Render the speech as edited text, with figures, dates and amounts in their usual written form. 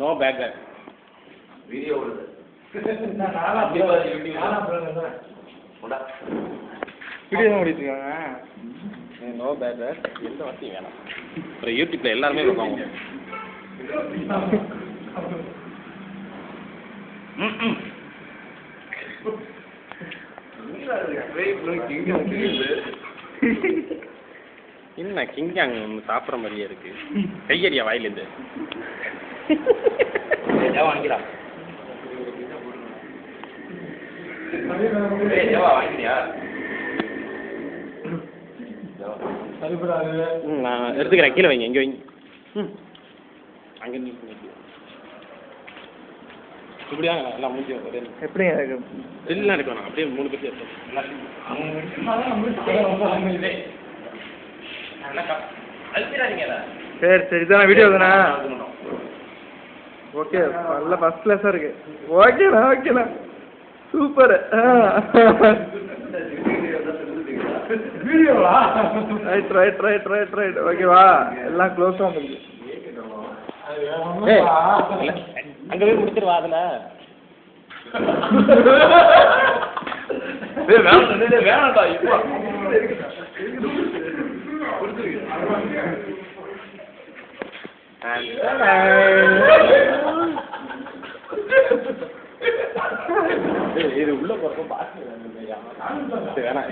No back video ஓடிட்டுருக்காங்க. No back எந்த வார்த்தையும் வேணாம். அப்புறம் யூடியூப்ல எல்லாருமே பார்ப்பாங்க. என்ன கிங்காங் சாப்பிட்ற மாதிரியே இருக்கு. கையடியா வாயிலேருந்து வாங்கிடா வாங்கிட்டியா? நான் எடுத்துக்கிறேன். கீழே வைங்க. இங்கே வைங்க. அங்கே இப்படியா எல்லாம் முடிஞ்சு எப்படி எல்லாம் எடுக்க வேணாம். அப்படியே 3 பேர் சரி சரி. இதான் வீடியோ தானே? ஓகே, நல்ல ஃபர்ஸ்ட் கிளாஸாக இருக்கு. ஓகேண்ணா ஓகேண்ணா, super. Right right right right right. ஓகேவா, எல்லாம் க்ளோஸாக வந்துருக்கு. அங்கே போய் முடிச்சிருவா அதில். வேணாண்டா இப்போ இது உள்ள போறப்ப பாத்து வேணாம்.